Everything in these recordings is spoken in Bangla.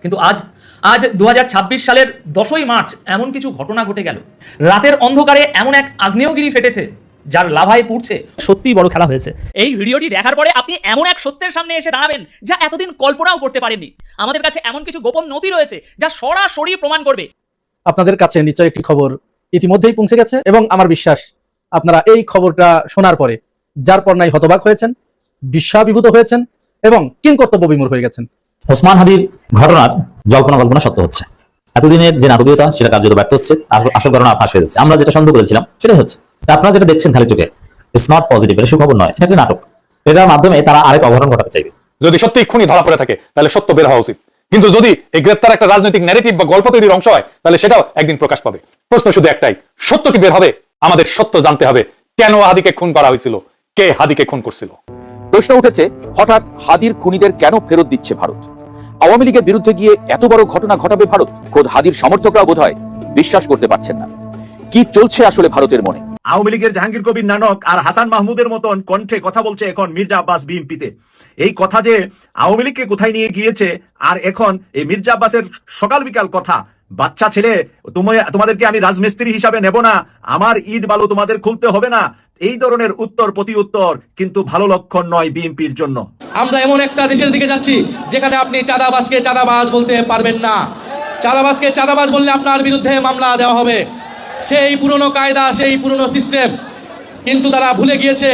কিন্তু আজ আজ 2026 সালের 10ই মার্চ এমন কিছু ঘটনা ঘটে গেল। রাতের অন্ধকারে এমন এক আগ্নেয়গিরি ফেটেছে যার লাভায় পুড়ছে। সত্যিই বড় খেলা হয়েছে। এই ভিডিওটি দেখার পরে আপনি এমন এক সত্যের সামনে এসে দাঁড়াবেন যা এতদিন কল্পনাও করতে পারেননি। আমাদের কাছে এমন কিছু গোপন নথি রয়েছে যা সরাসরি প্রমাণ করবে। আপনাদের কাছে নিশ্চয়ই একটি খবর ইতিমধ্যেই পৌঁছে গেছে এবং আমার বিশ্বাস আপনারা এই খবরটা শোনার পরে যার পর নাই হতবাক হয়েছেন, বিস্ময়াভিভূত হয়েছেন এবং কিংকর্তব্য বিমূঢ় হয়ে গেছেন। ওসমান হাদির ঘটনার জল্পনা কল্পনা সত্য হচ্ছে। এতদিনের যে নাটকীয়তা সেটা কার্যত ব্যর্থ হচ্ছে, আর আসল ঘটনা ফাঁস হয়ে যাচ্ছে। আমরা যেটা সন্দেহ করেছিলাম সেটাই হচ্ছে। আপনারা যেটা দেখছেন খালি চোখে, ইটস নট পজিটিভ, এটা সুখবর নয়, এটা একটা নাটক। এটার মাধ্যমে তারা আরেক অঘটন ঘটাতে চাইবে। যদি সত্যি খুনি ধরা পড়ে থাকে তাহলে সত্য বের হওয়া উচিত, কিন্তু যদি এই গ্রেপ্তার একটা রাজনৈতিক ন্যারেটিভ বা গল্প তৈরির অংশ হয় তাহলে সেটাও একদিন প্রকাশ পাবে। প্রশ্ন শুধু একটাই, সত্য কি বের হবে? আমাদের সত্য জানতে হবে। কেন হাদিকে খুন করা হয়েছিল? কে হাদিকে খুন করছিল? প্রশ্ন উঠেছে, হঠাৎ হাদির খুনিদের কেন ফেরত দিচ্ছে ভারত? আওয়ামী লীগের বিরুদ্ধে গিয়ে এত বড় ঘটনা ঘটাবে ভারত? খোদ হাদির সমর্থকরাও বোধহয় বিশ্বাস করতে পারছেন না। কি চলছে আসলে ভারতের মনে? আওয়ামী লীগের জাহাঙ্গীর কবির নানক আর হাসান মাহমুদের মতন কণ্ঠে কথা বলছে এখন মির্জা আব্বাস বিএনপিতে। এই কথা যে আওয়ামী লীগকে কোথায় নিয়ে গিয়েছে, আর এখন এই মির্জা আব্বাসের সকাল বিকাল কথা, বাচ্চা ছেলে তোমাদেরকে আমি রাজমিস্ত্রি হিসাবে নেব না, আমার ইট বালু তোমাদের খুলতে হবে না, এই ধরনের উত্তর প্রতি উত্তর কিন্তু ভালো লক্ষণ নয় বিএনপির জন্য। আমরা এমন একটা দেশের দিকে যাচ্ছি যেখানে আপনি চাঁদাবাজকে চাঁদাবাজ বলতে পারবেন না। চাঁদাবাজকে চাঁদাবাজ বললে আপনার বিরুদ্ধে মামলা দেওয়া হবে। সেই পুরনো কায়দা, সেই পুরনো সিস্টেম, কিন্তু তারা ভুলে গিয়েছে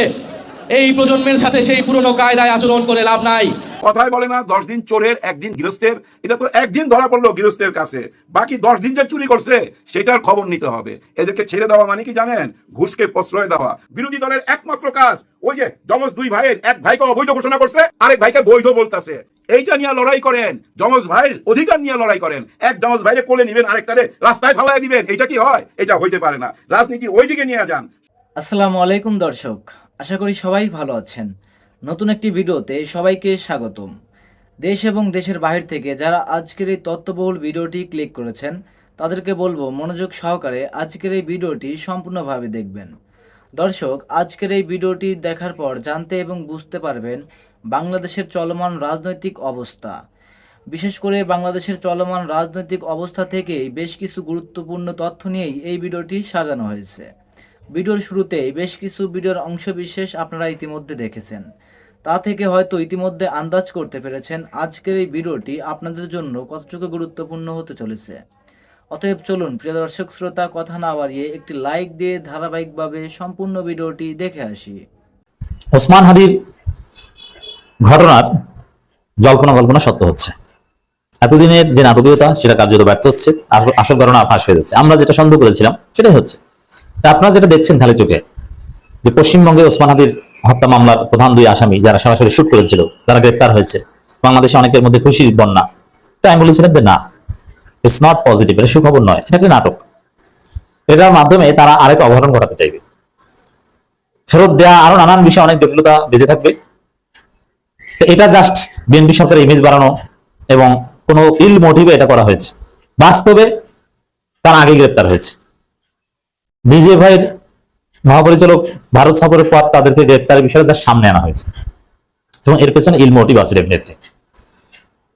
এই প্রজন্মের সাথে সেই পুরনো কায়দায় আচরণ করে লাভ নাই। কথাই বলে না 10 দিন চোরের 1 দিন গৃহস্থের। এটা তো একদিন ধরা পড়লো গৃহস্থের কাছে, বাকি 10 দিন যে চুরি করছে সেটার খবর নিতে হবে। এদেরকে ছেড়ে দেওয়া মানে কি জানেন? ঘুষকে প্রশ্রয় দেওয়া। বিরোধী দলের একমাত্র কাজ ওই যে যমজ দুই ভাইয়ের এক ভাইকে অবৈধ ঘোষণা করছে, আরেক ভাইকে বৈধ বলতেছে। এইটা নিয়ে লড়াই করেন, যমজ ভাইয়ের অধিকার নিয়ে লড়াই করেন। এক যমজ ভাইরে কোলে নিবেন, আরেকটারে রাস্তায় ফেলাই দিবেন। এটা কি হয়? এটা হইতে পারে না। রাজনীতি ওই দিকে নিয়ে যান। আসসালামু আলাইকুম দর্শক, আশা করি সবাই ভালো আছেন। নতুন একটি ভিডিওতে সবাইকে স্বাগতম। দেশ এবং দেশের বাহির থেকে যারা আজকের এই তথ্যবহুল ভিডিওটি ক্লিক করেছেন তাদেরকে বলবো মনোযোগ সহকারে আজকের এই ভিডিওটি সম্পূর্ণভাবে দেখবেন। দর্শক, আজকের এই ভিডিওটি দেখার পর জানতে এবং বুঝতে পারবেন বাংলাদেশের চলমান রাজনৈতিক অবস্থা। বিশেষ করে বাংলাদেশের চলমান রাজনৈতিক অবস্থা থেকেই বেশ কিছু গুরুত্বপূর্ণ তথ্য নিয়েই এই ভিডিওটি সাজানো হয়েছে। ভিডিওর শুরুতেই বেশ কিছু ভিডিওর অংশবিশেষ আপনারা ইতিমধ্যে দেখেছেন। তা থেকে হয়তো ইতিমধ্যে আন্দাজ করতে পেরেছেন আজকের এই ভিডিওটি আপনাদের জন্য কতটুকু গুরুত্বপূর্ণ হতে চলেছে। অতএব চলুন প্রিয় দর্শক শ্রোতা, কথা না বাড়িয়ে একটি লাইক দিয়ে ধারাবাহিকভাবে সম্পূর্ণ ভিডিওটি দেখে আসি। ওসমান হাদির ঘটনার জল্পনা কল্পনা সত্য হচ্ছে। এতদিনের যে নাটকীয়তা সেটা কার্যত ব্যর্থ হচ্ছে, আর আসল ঘটনা ফাঁস হয়ে যাচ্ছে। আমরা যেটা সন্দেহ করেছিলাম সেটাই হচ্ছে। আপনারা যেটা দেখছেন খালি চোখে, যে পশ্চিমবঙ্গে ওসমান হাদির হত্যা মামলার প্রধান 2 আসামি যারা সরাসরি শুট করেছিল তারা গ্রেপ্তার হয়েছে। বাংলাদেশে অনেকের মধ্যে খুশির বন্যা। তো আমি বলেছিলাম যে না, ইটস নট পজিটিভ, এটা সুখবর নয়, এটা একটা নাটক। এটার মাধ্যমে তারা আরেক অঘটন ঘটাতে চাইবে। ফেরত দেয়া আরো নানান বিষয়ে অনেক জটিলতা বেঁচে থাকবে। এটা জাস্ট বিএনপি সরকারের ইমেজ বাড়ানো এবং কোনো ইল মোটিভে এটা করা হয়েছে। বাস্তবে তার আগে গ্রেপ্তার হয়েছে। ডিজে ভাইয়ের মহাপরিচালক ভারত সফরের পর তাদেরকে গ্রেপ্তারের বিষয়ে তার সামনে আনা হয়েছে এবং এর পেছনে ইল মোটিভ আছে ডেফিনেটলি।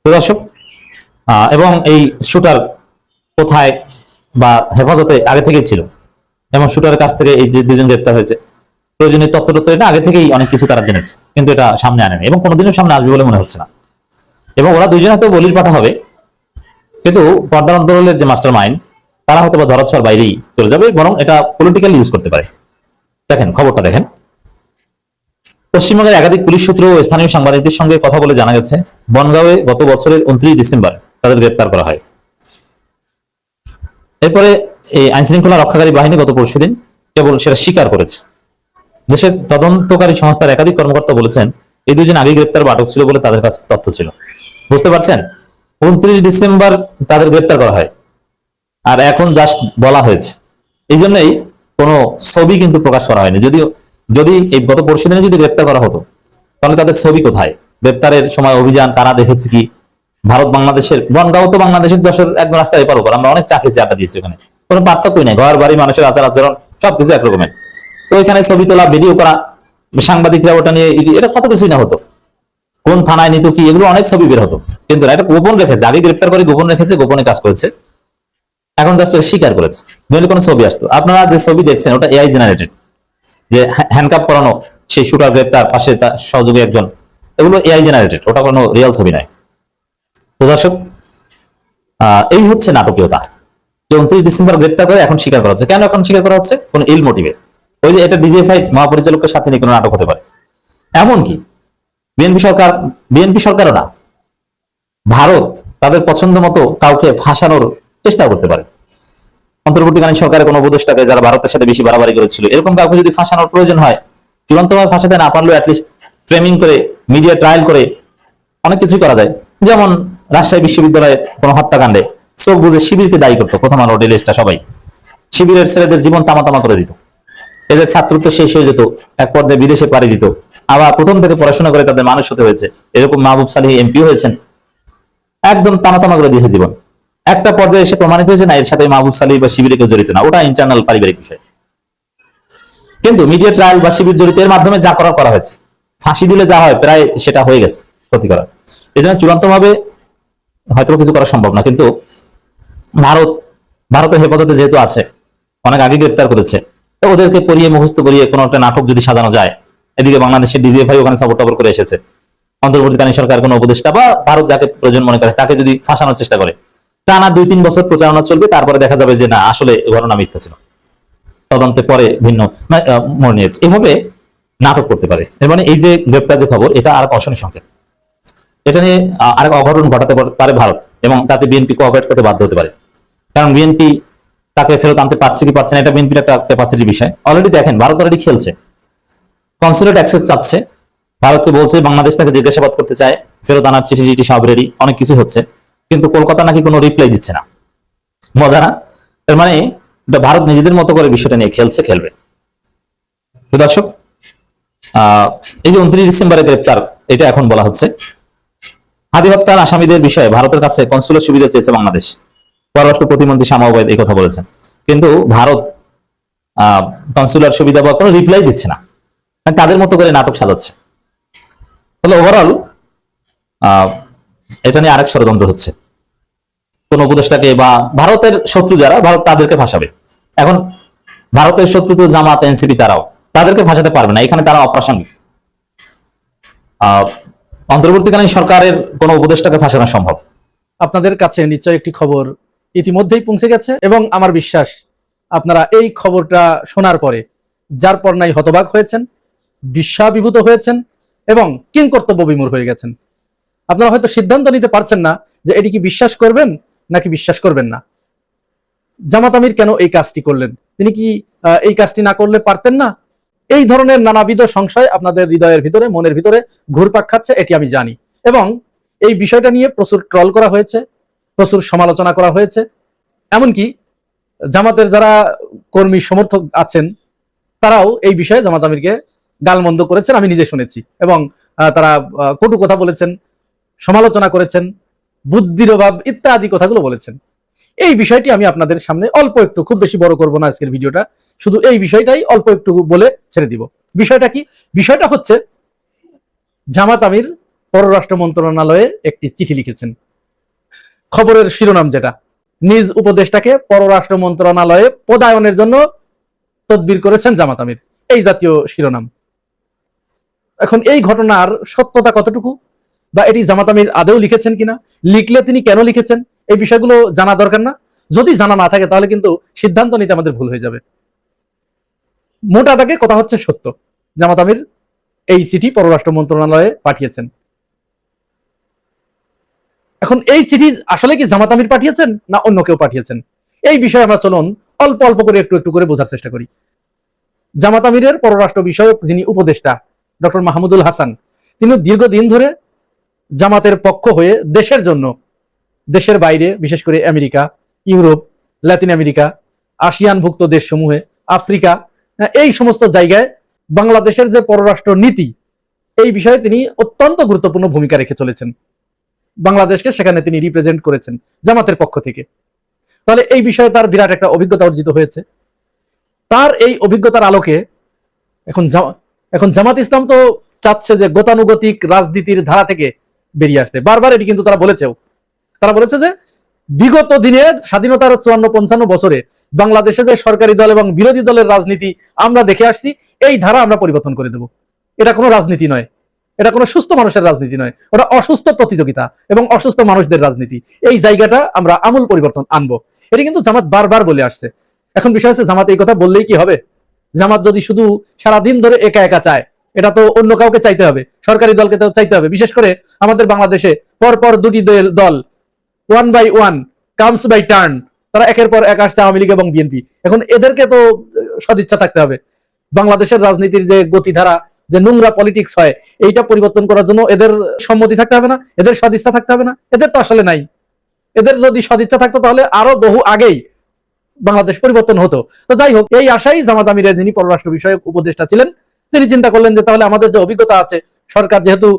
তো দর্শক, এবং এই শুটার কোথায় বা হেফাজতে আগে থেকেই ছিল এবং শুটারের কাছ থেকে এই যে 2 জন গ্রেপ্তার হয়েছে, প্রয়োজনীয় তথ্য এটা আগে থেকেই অনেক কিছু তারা জেনেছে, কিন্তু এটা সামনে আনেনি এবং কোনোদিনও সামনে আসবে বলে মনে হচ্ছে না। এবং ওরা 2 জন হয়তো বলির পাঠা হবে, কিন্তু পর্দার অন্তরালের যে মাস্টার মাইন্ড তারা হয়তো বা ধরাছোঁয়ার বাইরেই চলে যাবে, বরং এটা পলিটিক্যালি ইউজ করতে পারে। দেখেন খবরটা দেখেন। পশ্চিমবঙ্গের একাধিক পুলিশ সূত্র ও স্থানীয় সাংবাদিকদের সঙ্গে কথা বলে জানা গেছে, বনগাঁওয়ে গত বছরের 29 ডিসেম্বর তাদের গ্রেপ্তার করা হয়। এরপরে এই আইন শৃঙ্খলা রক্ষাকারী বাহিনী গত পরশুদিন কেবল সেটা স্বীকার করেছে। দেশের তদন্তকারী সংস্থার একাধিক কর্মকর্তা বলেছেন এই 2 জন আগে গ্রেপ্তার বা আটক ছিল বলে তাদের কাছে তথ্য ছিল। বুঝতে পারছেন? 29 ডিসেম্বর তাদের গ্রেপ্তার করা হয়, আর এখন জাস্ট বলা হয়েছে। এই জন্যই কোনো ছবি কিন্তু প্রকাশ করা হয়নি। যদি এই গত পরশুদিনে যদি গ্রেপ্তার করা হতো তাহলে তাদের ছবি কোথায়, গ্রেপ্তারের সময় অভিযান কারা দেখেছে কি, ভারত বাংলাদেশের বনগাঁও তো বাংলাদেশের যশোর একদম রাস্তায় এপার ওপর, আমরা অনেক চা খেয়েছি, আড্ডা দিয়েছি, ওখানে কোনো পার্থক্যই নাই। ঘর বাড়ি, মানুষের আচার আচরণ সবকিছু একরকমের। তো এখানে ছবি তোলা, ভিডিও করা, সাংবাদিকরা ওটা নিয়ে এটা কত কিছুই না হতো, কোন থানায় নিত কি, এগুলো অনেক ছবি বের হতো। কিন্তু এটা গোপন রেখেছে, আগে গ্রেপ্তার করে গোপন রেখেছে, গোপনে কাজ করেছে, এখন জাস্ট স্বীকার করেছে। যদি কোনো ছবি আসতো, আপনারা যে ছবি দেখছেন ওটা এআই জেনারেটেড, যে হ্যান্ডকাপ করানো সেই শুটার গ্রেপ্তার, পাশে তার সহযোগী একজন, এগুলো এআই জেনারেটেড, ওটা কোনো রিয়েল ছবি নয়। তো দর্শক, এই হচ্ছে নাটকীয়তা। যে 29 ডিসেম্বর গ্রেপ্তার করে এখন স্বীকার করা হচ্ছে। কেন এখন স্বীকার করা হচ্ছে? কোন ইল মোটিভে। ওই যে এটা ডিজিএফআই মহাপরিচালকের সাথে নিয়ে কোনো নাটক হতে পারে। এমনকি বিএনপি সরকারও না, ভারত তাদের পছন্দ মতো কাউকে ফাঁসানোর চেষ্টা করতে পারে। অন্তর্বর্তীকালীন সরকারের কোনো উপদেষ্টাকে যারা ভারতের সাথে বেশি বাড়াবাড়ি করেছিল, এরকম কাউকে যদি ফাঁসানোর প্রয়োজন হয়, চূড়ান্তভাবে ফাঁসাতে না পারলেও অ্যাটলিস্ট ফ্রেমিং করে, মিডিয়া ট্রায়াল করে অনেক কিছুই করা যায়। যেমন রাজশাহী বিশ্ববিদ্যালয়ের কোনো হত্যাকাণ্ডে চোখ বুঝে শিবিরকে দায়ী করতো প্রথম আলো ডেলিস্টটা, সবাই শিবিরের ছেলেদের জীবন তামাতামা করে দিত, এদের ছাত্রত্ব শেষ হয়ে যেত, এক পর্যায়ে বিদেশে পাড়ি দিত, আবার প্রথম থেকে পড়াশোনা করে তাদের মানুষ হতে হয়েছে। এরকম মাহবুব সালেহ এমপি হয়েছেন, একদম তামাতামা করে দিয়েছে জীবন। একটা পর্যায়ে এসে প্রমাণিত হয়েছে না এর সাথে মাহবুব সালেহ বা শিবিরে কেউ জড়িত না, ওটা ইন্টারনাল পারিবারিক বিষয়। কিন্তু মিডিয়া ট্রায়াল বা শিবির জড়িত এর মাধ্যমে যা করা হয়েছে, ফাঁসি দিলে যা হয় প্রায় সেটা হয়ে গেছে ক্ষতি করা। এই জন্য চূড়ান্তভাবে হয়তো কিছু করা সম্ভব না। কিন্তু ভারতের হেফাজতে যেহেতু আছে, অনেক আগে গ্রেপ্তার করেছে, তো ওদেরকে পড়িয়ে মুখস্থ করিয়ে কোনো একটা নাটক যদি সাজানো যায়, এদিকে বাংলাদেশের ডিজিএফআই ওখানে সাপোর্ট টাপোর্ট করে এসেছে, অন্তর্বর্তীকালীন সরকার কোনো উপদেষ্টা বা ভারত যাকে প্রয়োজন মনে করে তাকে যদি ফাঁসানোর চেষ্টা করে, টানা 2-3 বছর প্রচারণা চলবে, তারপরে দেখা যাবে যে না, আসলে ঘটনা মিথ্যা ছিল, তদন্তে পরে ভিন্ন মোড় নিয়েছে। এভাবে নাটক করতে পারে। এর মানে এই যে গ্রেপ্তার যে খবর, এটা আর অশনি সংকেত। এটা নিয়ে আরেক অঘটন ঘটাতে পারে ভারত, এবং তাতে বিএনপি কোঅপারেট করতে বাধ্য হতে পারে। কারণ বিএনপি তাকে ফেরত আনতে পারছে কি পারছে না, এটা বিএনপির একটা ক্যাপাসিটির বিষয়। অলরেডি দেখেন, ভারত অলরেডি খেলছে, কনসুলেট অ্যাক্সেস চাচ্ছে, ভারতকে বলছে বাংলাদেশ তাকে জিজ্ঞাসাবাদ করতে চায়, ফেরত আনার চিঠি সব রেডি, অনেক কিছু হচ্ছে, কিন্তু কলকাতা নাকি কোনো রিপ্লাই দিচ্ছে না। মজা না? এর মানে ভারত নিজেদের মতো করে বিষয়টা নিয়ে খেলবে। তো দর্শক, এই যে 29 ডিসেম্বরে গ্রেপ্তার, এটা এখন বলা হচ্ছে হাদি হত্যার আসামিদের বিষয়ে ভারতের কাছে কনসুলার সুবিধা চেয়েছে বাংলাদেশ। পররাষ্ট্র প্রতিমন্ত্রী শামা ওবায়দ এই কথা বলেছেন, কিন্তু ভারত কনসুলার সুবিধা বা কোনো রিপ্লাই দিচ্ছে না, তাদের মতো করে নাটক সাজাচ্ছে। তাহলে ওভারঅল এটা নিয়ে আরেক ষড়যন্ত্র হচ্ছে। কোন উপদেষ্টাকে বা ভারতের শত্রু যারা, ভারত তাদেরকে ফাঁসাবে। এখন ভারতের শত্রু তো জামাত, এনসিপি, তারাও তাদেরকে ফাঁসাতে পারবে না, এখানে তারা অপ্রাসঙ্গিক। অন্তর্বর্তীকালীন সরকারের কোন উপদেষ্টাকে ফাঁসানো সম্ভব। আপনাদের কাছে নিশ্চয় একটি খবর ইতিমধ্যেই পৌঁছে গেছে, এবং আমার বিশ্বাস আপনারা এই খবরটা শোনার পরে যার পর নাই হতবাক হয়েছেন, বিস্ময়াভিভূত হয়েছেন, এবং কিংকর্তব্য বিমূঢ় হয়ে গেছেন। আপনারা হয়তো সিদ্ধান্ত নিতে পারছেন না যে এটি কি বিশ্বাস করবেন নাকি বিশ্বাস করবেন না। জামাত আমির কেন এই কাজটি করলেন? তিনি কি এই কাজটি না করলে পারতেন না? এই ধরনের নানাবিধ সংশয় আপনাদের হৃদয়ের ভিতরে, মনের ভিতরে ঘুরপাক খাচ্ছে, এটি আমি জানি। এবং এই বিষয়টা নিয়ে প্রচুর ট্রল করা হয়েছে, প্রচুর সমালোচনা করা হয়েছে। এমনকি জামাতের যারা কর্মী সমর্থক আছেন, তারাও এই বিষয়ে জামাত আমিরকে গালমন্দ করেছেন, আমি নিজে শুনেছি। এবং তারা কটু কথা বলেছেন, সমালোচনা করেছেন, বুদ্ধির অভাব ইত্যাদি কথাগুলো বলেছেন। এই বিষয়টি আমি আপনাদের সামনে অল্প একটু, খুব বেশি বড় করব না আজকের ভিডিওটা, শুধু এই বিষয়টাই অল্প একটু বলে ছেড়ে দিব। বিষয়টা কি? বিষয়টা হচ্ছে জামাত আমির পররাষ্ট্র মন্ত্রণালয়ে একটি চিঠি লিখেছেন। খবরের শিরোনাম যেটা, নিজ উপদেষ্টাকে পররাষ্ট্র মন্ত্রণালয়ে পদায়নের জন্য তদবির করেছেন জামাত আমির, এই জাতীয় শিরোনাম। এখন এই ঘটনার সত্যতা কতটুকু, বা এটি জামাত আমির আদৌ লিখেছেন কিনা, লিখলে তিনি কেন লিখেছেন, এই বিষয়গুলো জানা দরকার না? যদি জানা না থাকে তাহলে কিন্তু সিদ্ধান্ত নিতে আমাদের ভুল হয়ে যাবে। মোটা দাগে কথা হচ্ছে সত্য, জামাত আমির এই চিঠি পররাষ্ট্র মন্ত্রণালয়ে পাঠিয়েছেন। এখন এই চিঠি আসলে কি জামাত আমির পাঠিয়েছেন না অন্য কেউ পাঠিয়েছেন, এই বিষয়ে আমরা চলুন অল্প অল্প করে একটু একটু করে বোঝার চেষ্টা করি। জামাত আমিরের পররাষ্ট্র বিষয়ক যিনি উপদেষ্টা ডক্টর মাহমুদুল হাসান, তিনি দীর্ঘদিন ধরে জামাতের পক্ষ হয়ে দেশের জন্য, দেশের বাইরে বিশেষ করে আমেরিকা, ইউরোপ, লাতিন আমেরিকা, আসিয়ানভুক্ত দেশসমূহে, আফ্রিকা, এই সমস্ত জায়গায় বাংলাদেশের যে পররাষ্ট্র নীতি, এই বিষয়ে তিনি অত্যন্ত গুরুত্বপূর্ণ ভূমিকা রেখে চলেছেন। বাংলাদেশকে সেখানে তিনি রিপ্রেজেন্ট করেছেন জামাতের পক্ষ থেকে। তাহলে এই বিষয়ে তার বিরাট একটা অভিজ্ঞতা অর্জিত হয়েছে। তার এই অভিজ্ঞতার আলোকে এখন জামাত ইসলাম তো চাচ্ছে যে গতানুগতিক রাজনীতির ধারা থেকে বেরিয়ে আসতে। বারবার এটি কিন্তু তারা বলেছেও। তারা বলেছে যে বিগত দিনে স্বাধীনতার 54-55 বছরে বাংলাদেশে যে সরকারি দল এবং বিরোধী দলের রাজনীতি আমরা দেখে আসছি, এই ধারা আমরা পরিবর্তন করে দেব। এটা কোনো রাজনীতি নয়, এটা কোনো সুস্থ মানুষের রাজনীতি নয়, ওটা অসুস্থ প্রতিযোগিতা এবং অসুস্থ মানুষদের রাজনীতি। এই জায়গাটা আমরা আমূল পরিবর্তন আনবো, এটি কিন্তু জামাত বারবার বলে আসছে। এখন বিষয় হচ্ছে জামাত এই কথা বললেই কি হবে? জামাত যদি শুধু সারাদিন ধরে একা একা চায়, এটা তো অন্য কাউকে চাইতে হবে, সরকারি দলকে তো চাইতে হবে। বিশেষ করে আমাদের বাংলাদেশে পরপর দুটি দল one by one comes by turn, তারা একের পর এক আসছে, আওয়ামী লীগ এবং বিএনপি। এখন এদেরকে তো সদিচ্ছা থাকতে হবে। বাংলাদেশের রাজনীতির যে গতিধারা, যে নোংরা পলিটিক্স হয়, এইটা পরিবর্তন করার জন্য এদের সম্মতি থাকতে হবে না, এদের সদিচ্ছা থাকতে হবে না? এদের তো আসলে নাই। এদের যদি সদিচ্ছা থাকতো তাহলে আরো বহু আগেই বাংলাদেশ পরিবর্তন হতো। তো যাই হোক, এই আশাই জামাত আমিরের যিনি পররাষ্ট্র বিষয়ক উপদেষ্টা ছিলেন, তিনি চিন্তা করলেন যে তাহলে আমাদের যে অভিজ্ঞতা আছে, সরকার যেহেতু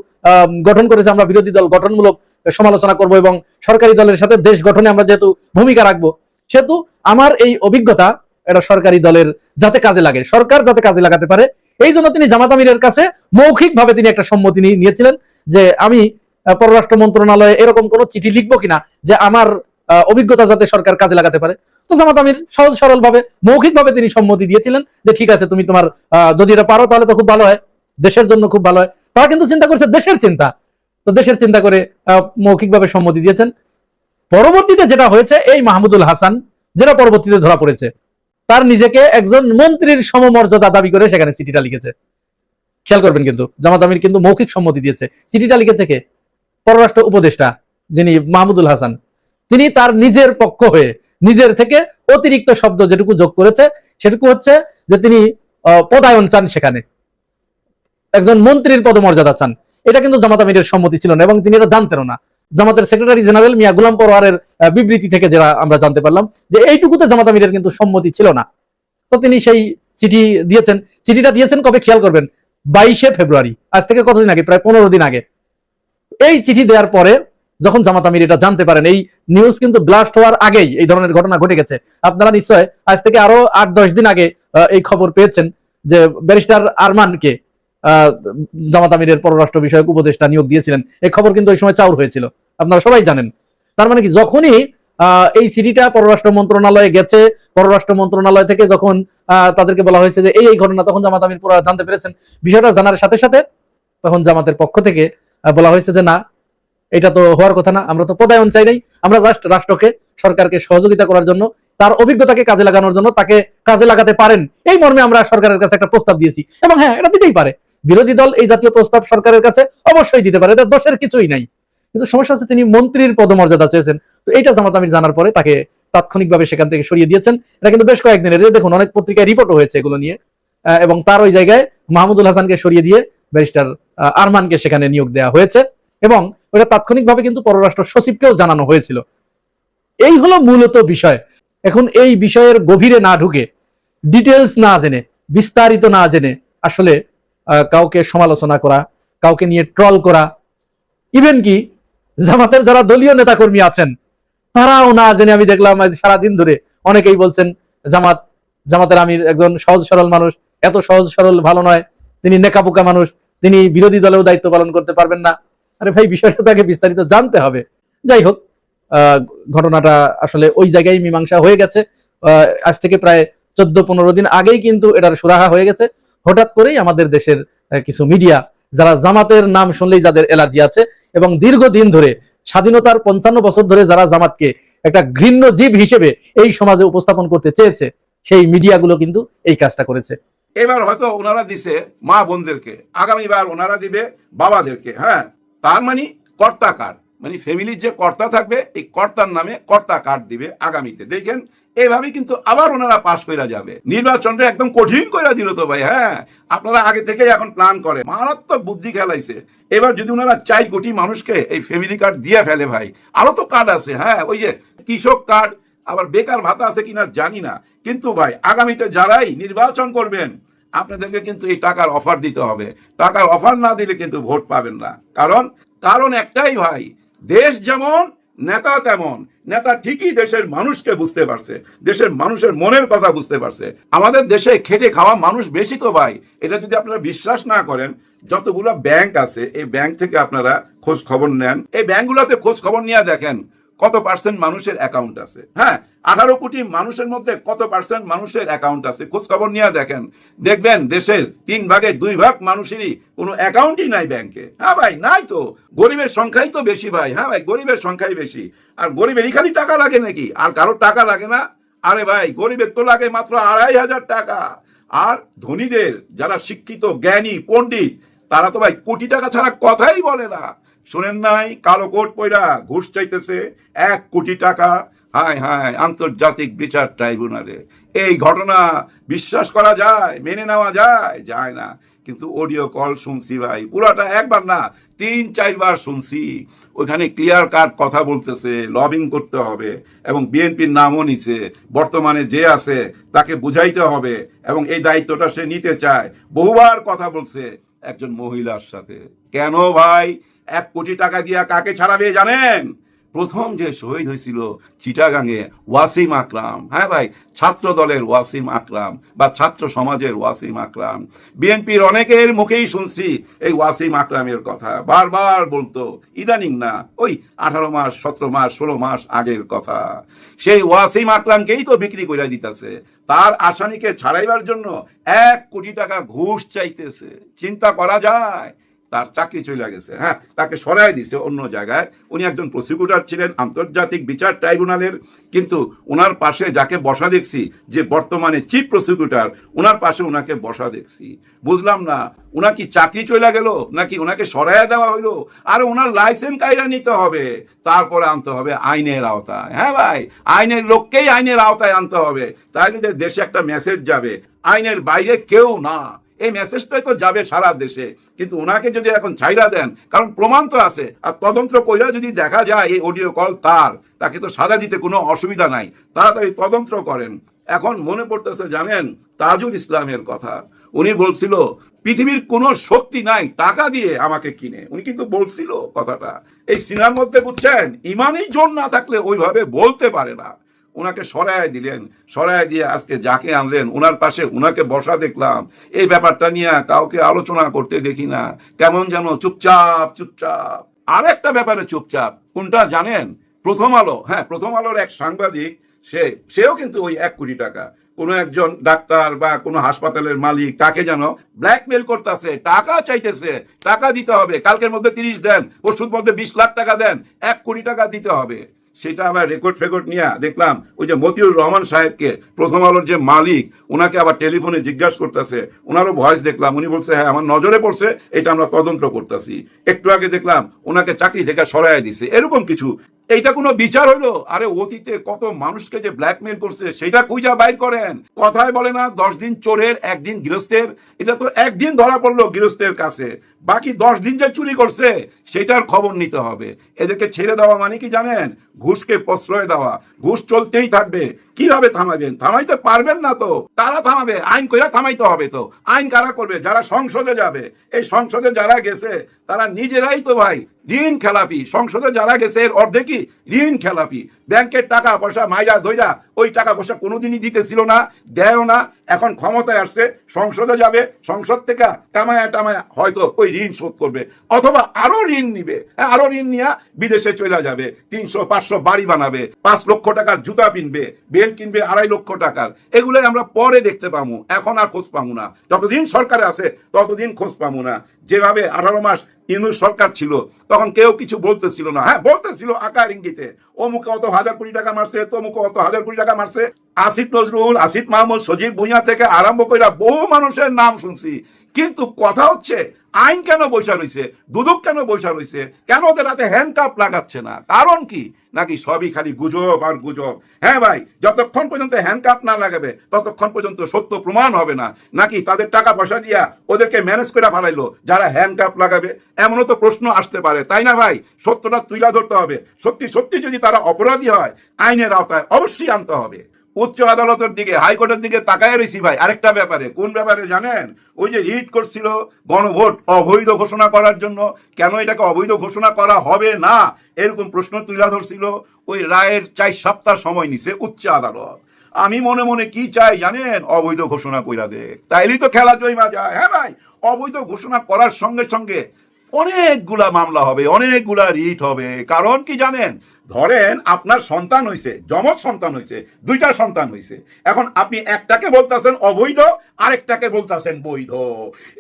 গঠন করেছে, আমরা বিরোধী দল গঠনমূলক সমালোচনা করব এবং সরকারি দলের সাথে দেশ গঠনে আমরা যেহেতু ভূমিকা রাখবো, সেহেতু আমার এই অভিজ্ঞতা এটা সরকারি দলের যাতে কাজে লাগে, সরকার যাতে কাজে লাগাতে পারে, এই জন্য তিনি জামাত আমিরের কাছে মৌখিকভাবে তিনি একটা সম্মতি নিয়েছিলেন যে আমি পররাষ্ট্র মন্ত্রণালয়ে এরকম কোন চিঠি লিখবো কিনা যে আমার অভিজ্ঞতা যাতে সরকার কাজে লাগাতে পারে। তো জামাত আমির সহজ সরল ভাবে মৌখিক ভাবে তিনি সম্মতি দিয়েছিলেন যে ঠিক আছে, তুমি তোমার যদি এটা পারো তাহলে তো খুব ভালো হয়, দেশের জন্য খুব ভালো হয়। তারা কিন্তু চিন্তা করছে দেশের চিন্তা, তো দেশের চিন্তা করে মৌখিকভাবে সম্মতি দিয়েছেন। পরবর্তীতে যেটা হয়েছে, এই মাহমুদুল হাসান যেটা পরবর্তীতে ধরা পড়েছে, তার নিজেকে একজন মন্ত্রীর সমমর্যাদা দাবি করে সেখানে চিঠিটা লিখেছে। খেয়াল করবেন, কিন্তু জামাত আমির কিন্তু মৌখিক সম্মতি দিয়েছে। চিঠিটা লিখেছে কে? পররাষ্ট্র উপদেষ্টা যিনি মাহমুদুল হাসান, তিনি তার নিজের পক্ষ হয়ে নিজের থেকে অতিরিক্ত শব্দ যেটুকু যোগ করেছে সেটুকু হচ্ছে যে তিনি পদায়ন চান, সেখানে একজন মন্ত্রীর পদমর্যাদা চান। এটা কিন্তু জামাত আমিরের সম্মতি ছিল না এবং তিনি এটা জানতেন না। জামাতের সেক্রেটারি জেনারেল মিয়া গোলাম পরোয়ারের বিবৃতি থেকে যেটা আমরা জানতে পারলাম যে এইটুকুতে জামাত আমিরের কিন্তু সম্মতি ছিল না। তো তিনি সেই চিঠি দিয়েছেন। চিঠিটা দিয়েছেন কবে? খেয়াল করবেন, 22শে ফেব্রুয়ারি, আজ থেকে কতদিন আগে? প্রায় 15 দিন আগে। এই চিঠি দেওয়ার পরে যখন জামাত আমির এটা জানতে পারেন, এই নিউজ কিন্তু ব্লাস্ট হওয়ার আগেই এই ধরনের ঘটনা ঘটে গেছে। আপনারা নিশ্চয় আজ থেকে আরো 8-10 দিন আগে এই খবর পেয়েছেন যে ব্যারিস্টার আরমানকে জামাত আমিরের পররাষ্ট্র বিষয়ক উপদেষ্টা নিয়োগ দিয়েছিলেন। এই খবর কিন্তু ওই সময় চাউর হয়েছিল, আপনারা সবাই জানেন। তার মানে কি, যখনই এই চিঠিটা পররাষ্ট্র মন্ত্রণালয়ে গেছে, পররাষ্ট্র মন্ত্রণালয় থেকে যখন তাদেরকে বলা হয়েছে যে এই ঘটনা, তখন জামাত আমির পুরো জানতে পেরেছেন। বিষয়টা জানার সাথে সাথে তখন জামাতের পক্ষ থেকে বলা হয়েছে যে না, এটা তো হওয়ার কথা না, আমরা তো পদায়ন চাই নাই, আমরা জাস্ট রাষ্ট্রকে, সরকারকে সহযোগিতা করার জন্য, তার অভিজ্ঞতাকে কাজে লাগানোর জন্য, তাকে কাজে লাগাতে পারেন এই মর্মে আমরা সরকারের কাছে একটা প্রস্তাব দিয়েছি। এবং হ্যাঁ, এটা দিতেই পারে, বিরোধী দল এই জাতীয় প্রস্তাব সরকারের কাছে অবশ্যই দিতে পারে, এটা দোষের কিছুই নাই। কিন্তু সমস্যা হচ্ছে তিনি মন্ত্রীর পদমর্যাদা চেয়েছেন। তো এইটা জামাত আমির জানার পরে তাকে তাৎক্ষণিকভাবে সেখান থেকে সরিয়ে দিয়েছেন। এটা কিন্তু বেশ কয়েকদিনের, দেখুন অনেক পত্রিকায় রিপোর্টও হয়েছে এগুলো নিয়ে। এবং তার ওই জায়গায় মাহমুদুল হাসানকে সরিয়ে দিয়ে ব্যারিস্টার আরমানকে সেখানে নিয়োগ দেওয়া হয়েছে এবং ওটা তাৎক্ষণিকভাবে কিন্তু পররাষ্ট্র সচিবকেও জানানো হয়েছিল। এই হলো মূলত বিষয়। এখন এই বিষয়ের গভীরে না ঢুকে, ডিটেলস না জেনে, বিস্তারিত না জেনে আসলে কাউকে সমালোচনা করা, কাউকে নিয়ে ট্রল করা, ইভেন কি জামাতের যারা দলীয় নেতাকর্মী আছেন তারাও না জেনে, আমি দেখলাম আজ সারাদিন ধরে অনেকেই বলছেন জামাতের আমির একজন সহজ সরল মানুষ, এত সহজ সরল ভালো নয়, তিনি নেকাবোকা মানুষ, তিনি বিরোধী দলেও দায়িত্ব পালন করতে পারবেন না। আরে ভাই, বিষয়টা তাকে বিস্তারিত জানতে হবে। যাই হোক, ঘটনাটা আসলে ওই জায়গায় মীমাংসা হয়ে গেছে। আজ থেকে প্রায় 14-15 দিন আগেই কিন্তু এটার সুরাহা হয়ে গেছে। হঠাৎ করেই আমাদের দেশের কিছু মিডিয়া, যারা জামাতের নাম শুনলেই যাদের অ্যালার্জি আছে এবং দীর্ঘদিন ধরে স্বাধীনতার 55 বছর ধরে যারা জামাতকে একটা ঘৃণ্য জীব হিসেবে এই সমাজে উপস্থাপন করতে চেয়েছে, সেই মিডিয়াগুলো কিন্তু এই কাজটা করেছে। এবার হয়তো ওনারা দিছে মা বোনদেরকে, আগামীবার ওনারা দিবে বাবাদেরকে। হ্যাঁ, তার মানে কর্তা কার্ড, মানে ফ্যামিলির যে কর্তা থাকবে এই কর্তার নামে কর্তা কার্ড দিবে আগামীতে। দেখেন, এইভাবে কিন্তু আবার ওনারা পাশ করে যাবে। নির্বাচনটা একদম কঠিন করে দিল তো ভাই। হ্যাঁ, আপনারা আগে থেকে এখন প্ল্যান করে মারাত্মক বুদ্ধি খেলাইছে। এবার যদি ওনারা 4 কোটি মানুষকে এই ফ্যামিলি কার্ড দিয়ে ফেলে ভাই, আরো তো কার্ড আছে। হ্যাঁ, ওই যে কৃষক কার্ড, আবার বেকার ভাতা আছে কিনা জানি না, কিন্তু ভাই আগামীতে যারাই নির্বাচন করবেন আপনাদেরকে কিন্তু এই টাকার অফার দিতে হবে। টাকার অফার না দিলে কিন্তু ভোট পাবেন না। কারণ একটাই ভাই, দেশ যেমন নেতা তেমন, নেতা ঠিকই দেশের মানুষকে বুঝতে পারছে, দেশের মানুষের মনের কথা বুঝতে পারছে। আমাদের দেশে খেটে খাওয়া মানুষ বেশি তো ভাই, এটা যদি আপনারা বিশ্বাস না করেন, যতগুলো ব্যাংক আছে এই ব্যাংক থেকে আপনারা খোঁজ খবর নেন, এই ব্যাংকগুলোতে খোঁজ খবর নিয়ে দেখেন কত পার্সেন্ট মানুষের অ্যাকাউন্ট আছে। হ্যাঁ, 18 কোটি মানুষের মধ্যে কত পার্সেন্ট মানুষের অ্যাকাউন্ট আছে, খোঁজ খবর নিয়ে দেখেন, দেখবেন দেশের 3 ভাগের 2 ভাগ মানুষেরই কোনো অ্যাকাউন্টই নাই ব্যাংকে। হ্যাঁ ভাই, নাই তো, গরিবের সংখ্যাই তো বেশি ভাই। হ্যাঁ ভাই, গরিবের সংখ্যাই বেশি। আর গরিবেরই খালি টাকা লাগে নাকি? আর কারোর টাকা লাগে না? আরে ভাই, গরিবের তো লাগে মাত্র 2,500 টাকা। আর ধনীদের যারা শিক্ষিত জ্ঞানী পণ্ডিত তারা তো ভাই কোটি টাকা ছাড়া কথাই বলে না। শুনেন নাই, কালো কোট পয়রা ঘুষ চাইতেছে 1 কোটি টাকা। হায় হায়, আন্তর্জাতিক বিচার ট্রাইব্যুনালে এই ঘটনা বিশ্বাস করা যায়, মেনে নেওয়া যায়? যায় না। কিন্তু অডিও কল শুনছি ভাই, পুরাটা একবার না 3-4 বার শুনছি। ওইখানে ক্লিয়ার কাট কথা বলতেছে, লবিং করতে হবে এবং বিএনপির নামও নিছে। বর্তমানে যে আছে তাকে বুঝাইতে হবে এবং এই দায়িত্বটা সে নিতে চায়। বহুবার কথা বলছে একজন মহিলার সাথে। কেন ভাই 1 কোটি টাকা দিয়া কাকে ছাড়াবে জানেন? প্রথম যে শহীদ হয়েছিল চিটাগাঙে ওয়াসিম আকরাম। হ্যাঁ ভাই, ছাত্র দলের ওয়াসিম আকরাম বা ছাত্র সমাজের ওয়াসিম আকরাম। বিএনপির অনেকের মুখেই শুনছি এই ওয়াসিম আকরামের কথা, বারবার বলতো। ইদানিং না, ওই 18 মাস 17 মাস 16 মাস আগের কথা। সেই ওয়াসিম আকরামকেই তো বিক্রি করে দিতেছে, তার আসামিকে ছাড়াইবার জন্য 1 কোটি টাকা ঘুষ চাইতেছে। চিন্তা করা যায়? তার চাকরি চলে গেছে। হ্যাঁ, তাকে সরাই দিছে অন্য জায়গায়। উনি একজন প্রসিকিউটর ছিলেন আন্তর্জাতিক বিচার ট্রাইব্যুনালের, কিন্তু ওনার পাশে যাকে বসা দেখছি, যে বর্তমানে চিফ প্রসিকিউটর, ওনার পাশে ওনাকে বসা দেখছি। বুঝলাম না, ওনার কি চাকরি চলে গেল নাকি ওনাকে সরাইয়া দেওয়া হইলো? আর ওনার লাইসেন্স কাইরা নিতে হবে, তারপরে আনতে হবে আইনের আওতায়। হ্যাঁ ভাই, আইনের লোককেই আইনের আওতায় আনতে হবে, তাইলে দেশে একটা মেসেজ যাবে, আইনের বাইরে কেউ না। এই মেসেজটাই তো যাবে সারা দেশে। কিন্তু ওনাকে যদি এখন ছাইরা দেন, কারণ প্রমাণ তো আছে, আর তদন্ত কইরা যদি দেখা যায় এই অডিও কল তার, তাকে তো সাজা দিতে কোনো অসুবিধা নাই। তাড়াতাড়ি তদন্ত করেন। এখন মনে পড়তেছে জানেন তাজুল ইসলামের কথা। উনি বলছিল পৃথিবীর কোনো শক্তি নাই টাকা দিয়ে আমাকে কিনে। উনি কিন্তু বলছিল কথাটা। এই সিনার মধ্যে বুঝছেন, ইমানই জোর না থাকলে ওইভাবে বলতে পারে না। ওনাকে সরায় দিলেন, সরায় দিয়ে আজকে যাকে আনলেন ওনার পাশে ওনাকে বসা দেখলাম। এই ব্যাপারটা নিয়ে কাউকে আলোচনা করতে দেখি না, কেমন যেন চুপচাপ চুপচাপ। আর একটা ব্যাপারে চুপচাপ, কোনটা জানেন? প্রথম আলো। হ্যাঁ, প্রথম আলোর এক সাংবাদিক, সেও কিন্তু ওই 1 কোটি টাকা কোনো একজন ডাক্তার বা কোনো হাসপাতালের মালিক তাকে যেন ব্ল্যাকমেল করতেছে, টাকা চাইতেছে, টাকা দিতে হবে, কালকের মধ্যে 30 দেন, পরশুর মধ্যে 20 লাখ টাকা দেন, 1 কোটি টাকা দিতে হবে। সেটা আবার রেকর্ড ফেকর্ড নিয়ে দেখলাম ওই যে মতিউর রহমান সাহেবকে, প্রথম আলোর যে মালিক, ওনাকে আবার টেলিফোনে জিজ্ঞাসা করতেছে। ওনারও ভয়েস দেখলাম, উনি বলছে হ্যাঁ আমার নজরে পড়ছে, এটা আমরা তদন্ত করতেছি। একটু আগে দেখলাম ওনাকে চাকরি থেকে সরাইয়া দিছে, এরকম কিছু। এইটা কোনো বিচার হইলো? আরে অতীতে কত মানুষকে যে ব্ল্যাকমেল করছে সেটা খুঁজা বাইর করেন। কথায় বলে না 10 দিন চোরের 1 দিন গৃহস্থের। এটা তো 1 দিন ধরা পড়লো গৃহস্থের কাছে, বাকি 10 দিন যে চুরি করছে সেটার খবর নিতে হবে। এদেরকে ছেড়ে দেওয়া মানে কি জানেন? ঘুষকে প্রশ্রয় দেওয়া। ঘুষ চলতেই থাকবে। কিভাবে থামাবেন? থামাইতে পারবেন না তো, তারা থামাবে, আইন কইরা থামাইতে হবে। তো আইন কারা করবে? যারা সংসদে যাবে। এই সংসদে যারা গেছে তারা নিজেরাই তো ভাই ঋণ খেলাপি। সংসদে যারা গেছে এর অর্ধেকই ঋণ খেলাপি। ব্যাংকের টাকা পয়সা মাইরা ধইরা ওই টাকা পয়সা কোনোদিনই দিতেছিল না, দেয়ও না। এখন ক্ষমতায় আসছে, সংসদে যাবে, সংসদ থেকে কামায়া টামায়া হয়তো ওই ঋণ শোধ করবে, অথবা আরো ঋণ নিবে। আরো ঋণ নিয়ে বিদেশে চলে যাবে, 300-500 বাড়ি বানাবে, 5 লক্ষ টাকার জুতা কিনবে, বেল কিনবে 2.5 লক্ষ টাকার। এগুলোই আমরা পরে দেখতে পাবো, এখন আর খোঁজ পাবো না। যতদিন সরকারে আছে ততদিন খোঁজ পাবো না। যেভাবে 18 মাস ইউনূস সরকার ছিল তখন কেউ কিছু বলতেছিল না। হ্যাঁ, বলতেছিল আকার ইঙ্গিতে, অমুকে অত 1000 কোটি টাকা মারছে, তমুকে অত 1000 কোটি টাকা মারছে। আসিফ নজরুল, আসিফ মাহমুদ, সজীব ভুঁইয়া থেকে আরম্ভ করে বহু মানুষের নাম শুনছি। কিন্তু কথা হচ্ছে আইন কেন বৈশা রয়েছে? দুদক কেন বৈশা রয়েছে? কেন ওদের হাতে হ্যান্ডকাপ লাগাচ্ছে না? কারণ কি? নাকি সবই খালি গুজব আর গুজব? হ্যাঁ ভাই, যতক্ষণ পর্যন্ত হ্যান্ডকাপ না লাগাবে ততক্ষণ পর্যন্ত সত্য প্রমাণ হবে না। নাকি তাদের টাকা পয়সা দিয়া ওদেরকে ম্যানেজ করে ফেলাইলো যারা হ্যান্ডকাপ লাগাবে? এমনও তো প্রশ্ন আসতে পারে, তাই না ভাই? সত্যটা তুইলা ধরতে হবে। সত্যি সত্যি যদি তারা অপরাধী হয় আইনের আওতায় অবশ্যই আনতে হবে। উচ্চ আদালতের দিকে, হাইকোর্টের দিকে তাকায় রয়েছি ভাই আরেকটা ব্যাপারে। কোন ব্যাপারে জানেন? ওই যে রিট করছিল গণভোট অবৈধ ঘোষণা করার জন্য, কেন এটাকে অবৈধ ঘোষণা করা হবে না এরকম প্রশ্ন তুলে ধরছিল। ওই রায়ের 4 সপ্তাহ সময় নিছে উচ্চ আদালত। আমি মনে মনে কি চাই জানেন? অবৈধ ঘোষণা কইরা দেখ, তাইলেই তো খেলা জয়মা যায়। হ্যাঁ ভাই, অবৈধ ঘোষণা করার সঙ্গে সঙ্গে অনেকগুলা মামলা হবে, অনেকগুলা রিট হবে। কারণ কি জানেন? ধরেন আপনার সন্তান হইছে, যমজ সন্তান হইছে, 2টা সন্তান হইছে, এখন আপনি একটাকে বলতাছেন অবৈধ, আরেকটাকে বলতাছেন বৈধ।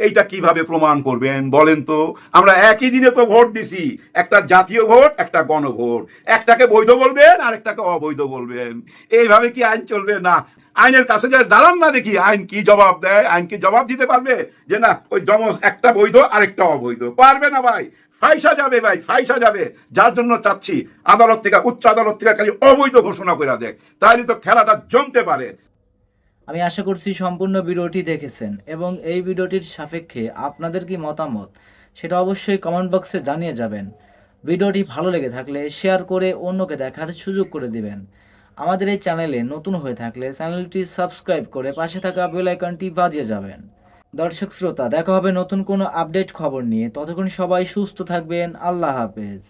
এইটা কিভাবে প্রমাণ করবেন বলেন তো? আমরা একই দিনে তো ভোট দিছি, একটা জাতীয় ভোট, একটা গণভোট। একটাকে বৈধ বলবেন, আরেকটাকে অবৈধ বলবেন। এইভাবে কি আইন চলবে? না, আইনের কাছে যায় দাঁড়ান না, দেখি আইন কি জবাব দেয়। আইন কি জবাব দিতে পারবে যে না ওই জমজ একটা বৈধ আরেকটা অবৈধ? পারবে না ভাই, ফাইসা যাবে ভাই, ফাইসা যাবে। যার জন্য চাচ্ছি আদালত থেকে, উচ্চ আদালত থেকে খালি অবৈধ ঘোষণা করে দেখ, তাহলে তো খেলাটা জমতে পারে। আমি আশা করছি সম্পূর্ণ ভিডিওটি দেখেছেন এবং এই ভিডিওটির সাপেক্ষে আপনাদের কি মতামত সেটা অবশ্যই কমেন্ট বক্সে জানিয়ে যাবেন। ভিডিওটি ভালো লেগে থাকলে শেয়ার করে অন্যকে দেখার সুযোগ করে দিবেন। আমাদের এই চ্যানেলে নতুন হয়ে থাকলে চ্যানেলটি সাবস্ক্রাইব করে পাশে থাকা বেল আইকনটি বাজিয়ে যাবেন। দর্শক শ্রোতা, দেখা হবে নতুন কোনো আপডেট খবর নিয়ে। ততক্ষণ সবাই সুস্থ থাকবেন। আল্লাহ হাফেজ।